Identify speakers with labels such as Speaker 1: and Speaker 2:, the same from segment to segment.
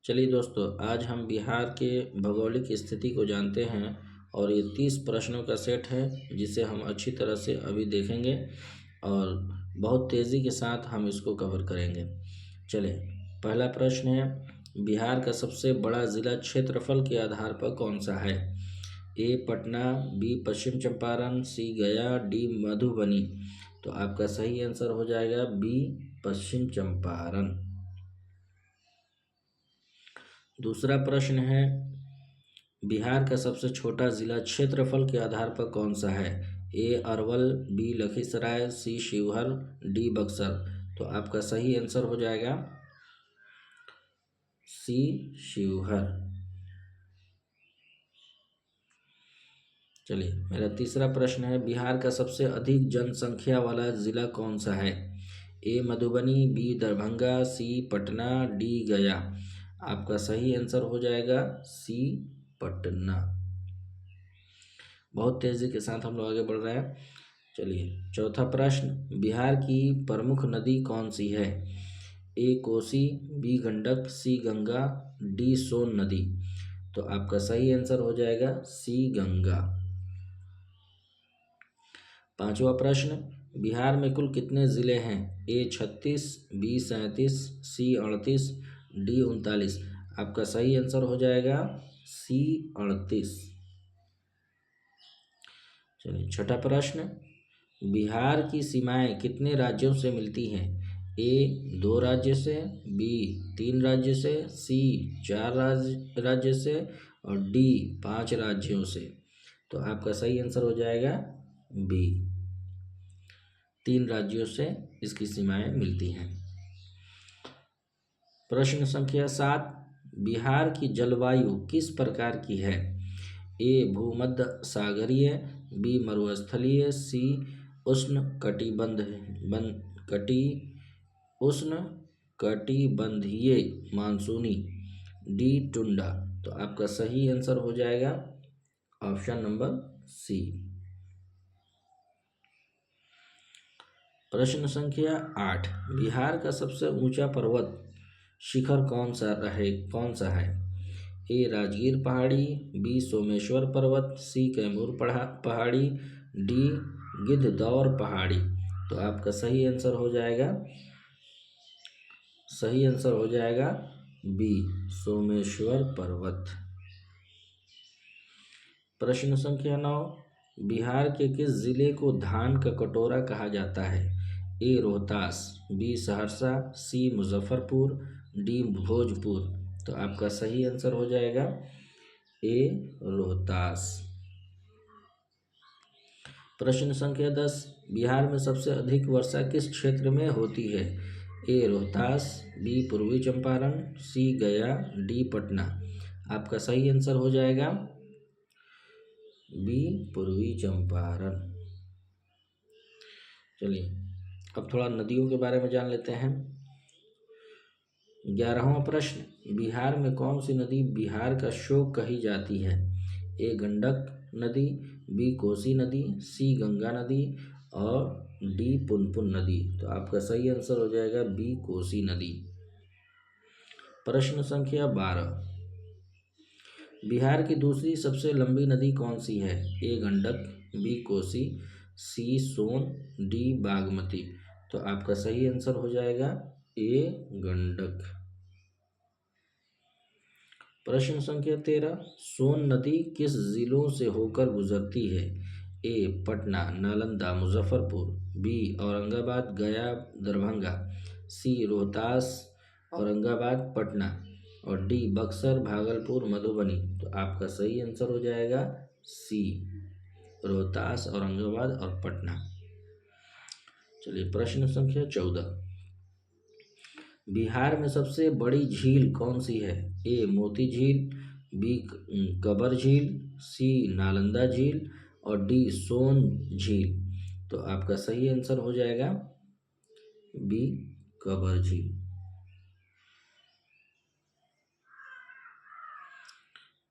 Speaker 1: चलिए दोस्तों, आज हम बिहार के भौगोलिक स्थिति को जानते हैं और ये 30 प्रश्नों का सेट है जिसे हम अच्छी तरह से अभी देखेंगे और बहुत तेज़ी के साथ हम इसको कवर करेंगे। चलिए, पहला प्रश्न है, बिहार का सबसे बड़ा ज़िला क्षेत्रफल के आधार पर कौन सा है? ए पटना, बी पश्चिम चंपारण, सी गया, डी मधुबनी। तो आपका सही आंसर हो जाएगा बी पश्चिम चंपारण। दूसरा प्रश्न है, बिहार का सबसे छोटा जिला क्षेत्रफल के आधार पर कौन सा है? ए अरवल, बी लखीसराय, सी शिवहर, डी बक्सर। तो आपका सही आंसर हो जाएगा सी शिवहर। चलिए, मेरा तीसरा प्रश्न है, बिहार का सबसे अधिक जनसंख्या वाला जिला कौन सा है? ए मधुबनी, बी दरभंगा, सी पटना, डी गया। आपका सही आंसर हो जाएगा सी पटना। बहुत तेज़ी के साथ हम लोग आगे बढ़ रहे हैं। चलिए, चौथा प्रश्न, बिहार की प्रमुख नदी कौन सी है? ए कोसी, बी गंडक, सी गंगा, डी सोन नदी। तो आपका सही आंसर हो जाएगा सी गंगा। पांचवा प्रश्न, बिहार में कुल कितने ज़िले हैं? ए 36, बी 37, सी 38, डी 39। आपका सही आंसर हो जाएगा सी 38। चलिए, छठा प्रश्न, बिहार की सीमाएं कितने राज्यों से मिलती हैं? ए 2 राज्य से, बी 3 राज्य से, सी 4 राज्य से और डी 5 राज्यों से। तो आपका सही आंसर हो जाएगा बी, 3 राज्यों से इसकी सीमाएं मिलती हैं। प्रश्न संख्या 7, बिहार की जलवायु किस प्रकार की है? ए भूमध्य सागरीय, बी मरुस्थलीय, सी उष्ण कटिबंधीय मानसूनी, डी टुंडा। तो आपका सही आंसर हो जाएगा ऑप्शन नंबर सी। प्रश्न संख्या 8, बिहार का सबसे ऊंचा पर्वत शिखर कौन सा है? ए राजगीर पहाड़ी, बी सोमेश्वर पर्वत, सी कैमूर पहाड़ी, डी गिद्धदौर पहाड़ी। तो आपका सही आंसर हो जाएगा बी सोमेश्वर पर्वत। प्रश्न संख्या 9, बिहार के किस जिले को धान का कटोरा कहा जाता है? ए रोहतास, बी सहरसा, सी मुजफ्फरपुर, डी भोजपुर। तो आपका सही आंसर हो जाएगा ए रोहतास। प्रश्न संख्या 10, बिहार में सबसे अधिक वर्षा किस क्षेत्र में होती है? ए रोहतास, बी पूर्वी चंपारण, सी गया, डी पटना। आपका सही आंसर हो जाएगा बी पूर्वी चंपारण। चलिए, अब थोड़ा नदियों के बारे में जान लेते हैं। 11वां प्रश्न, बिहार में कौन सी नदी बिहार का शोक कही जाती है? ए गंडक नदी, बी कोसी नदी, सी गंगा नदी और डी पुनपुन नदी। तो आपका सही आंसर हो जाएगा बी कोसी नदी। प्रश्न संख्या 12, बिहार की दूसरी सबसे लंबी नदी कौन सी है? ए गंडक, बी कोसी, सी सोन, डी बागमती। तो आपका सही आंसर हो जाएगा ए गंडक। प्रश्न संख्या 13, सोन नदी किस जिलों से होकर गुजरती है? ए पटना, नालंदा, मुजफ्फरपुर, बी औरंगाबाद, गया, दरभंगा, सी रोहतास, औरंगाबाद, पटना और डी बक्सर, भागलपुर, मधुबनी। तो आपका सही आंसर हो जाएगा सी रोहतास, औरंगाबाद और पटना। चलिए, प्रश्न संख्या 14, बिहार में सबसे बड़ी झील कौन सी है? ए मोती झील, बी कबर झील, सी नालंदा झील और डी सोन झील। तो आपका सही आंसर हो जाएगा बी कबर झील।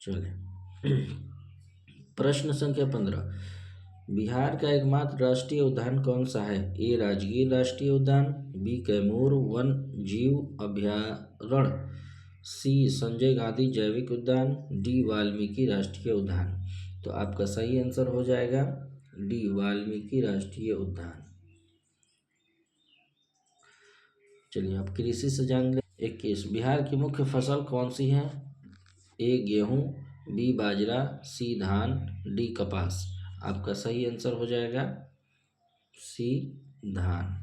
Speaker 1: चलिए, प्रश्न संख्या 15, बिहार का एकमात्र राष्ट्रीय उद्यान कौन सा है? ए राजगीर राष्ट्रीय उद्यान, बी कैमूर वन जीव अभयारण्य, सी संजय गांधी जैविक उद्यान, डी वाल्मीकि राष्ट्रीय उद्यान। तो आपका सही आंसर हो जाएगा डी वाल्मीकि राष्ट्रीय उद्यान। चलिए आप कृषि से जान ले। 21 बिहार की मुख्य फसल कौन सी है? ए गेहूँ, बी बाजरा, सी धान, डी कपास। आपका सही आंसर हो जाएगा सी धान।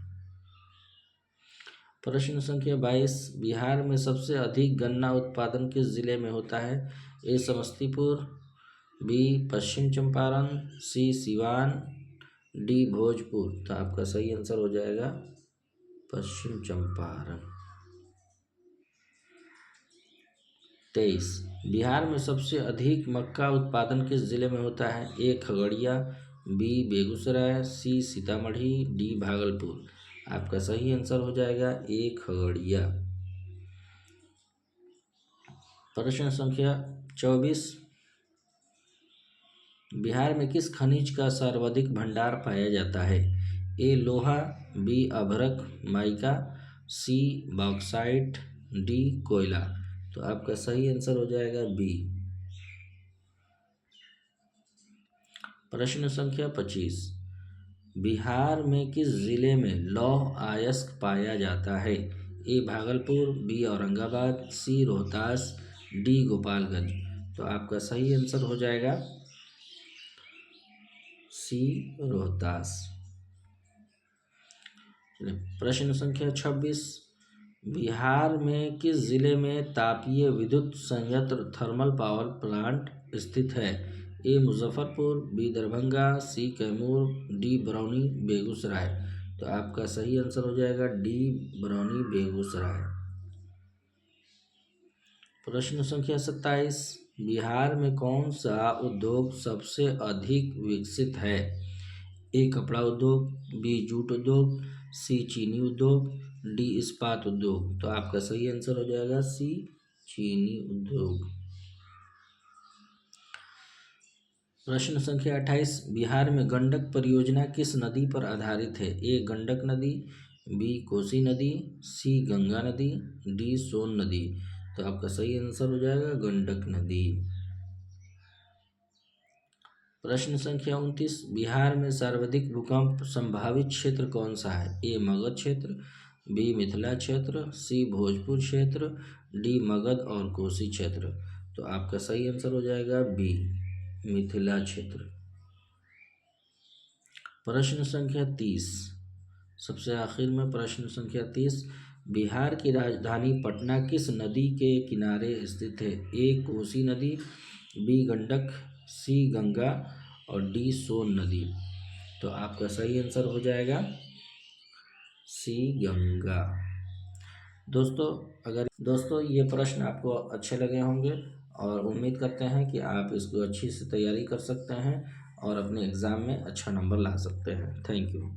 Speaker 1: प्रश्न संख्या 22 बिहार में सबसे अधिक गन्ना उत्पादन किस जिले में होता है? ए समस्तीपुर, बी पश्चिम चंपारण, सी सिवान, डी भोजपुर। तो आपका सही आंसर हो जाएगा पश्चिम चंपारण। 23 बिहार में सबसे अधिक मक्का उत्पादन किस जिले में होता है? ए खगड़िया, बी बेगूसराय, सी सीतामढ़ी, डी भागलपुर। आपका सही आंसर हो जाएगा ए खगड़िया। प्रश्न संख्या 24 बिहार में किस खनिज का सर्वाधिक भंडार पाया जाता है? ए लोहा, बी अभ्रक माइका, सी बॉक्साइट, डी कोयला। तो आपका सही आंसर हो जाएगा बी। प्रश्न संख्या 25 बिहार में किस जिले में लौह अयस्क पाया जाता है? ए भागलपुर, बी औरंगाबाद, सी रोहतास, डी गोपालगंज। तो आपका सही आंसर हो जाएगा सी रोहतास। प्रश्न संख्या 26 बिहार में किस जिले में तापीय विद्युत संयंत्र थर्मल पावर प्लांट स्थित है? ए मुजफ्फरपुर, बी दरभंगा, सी कैमूर, डी बरौनी बेगूसराय। तो आपका सही आंसर हो जाएगा डी बरौनी बेगूसराय। प्रश्न संख्या 27 बिहार में कौन सा उद्योग सबसे अधिक विकसित है? ए कपड़ा उद्योग, बी जूट उद्योग, सी चीनी उद्योग, डी इस्पात उद्योग। तो आपका सही आंसर हो जाएगा सी चीनी उद्योग। प्रश्न संख्या 28 बिहार में गंडक परियोजना किस नदी पर आधारित है? ए गंडक नदी, बी कोसी नदी, सी गंगा नदी, डी सोन नदी। तो आपका सही आंसर हो जाएगा गंडक नदी। प्रश्न संख्या 29 बिहार में सर्वाधिक भूकंप संभावित क्षेत्र कौन सा है? ए मगध क्षेत्र, बी मिथिला क्षेत्र, सी भोजपुर क्षेत्र, डी मगध और कोसी क्षेत्र। तो आपका सही आंसर हो जाएगा बी मिथिला क्षेत्र। प्रश्न संख्या 30 सबसे आखिर में प्रश्न संख्या 30 बिहार की राजधानी पटना किस नदी के किनारे स्थित है? ए कोसी नदी, बी गंडक, सी गंगा और डी सोन नदी। तो आपका सही आंसर हो जाएगा सी गंगा। दोस्तों ये प्रश्न आपको अच्छे लगे होंगे और उम्मीद करते हैं कि आप इसको अच्छी से तैयारी कर सकते हैं और अपने एग्ज़ाम में अच्छा नंबर ला सकते हैं। Thank you.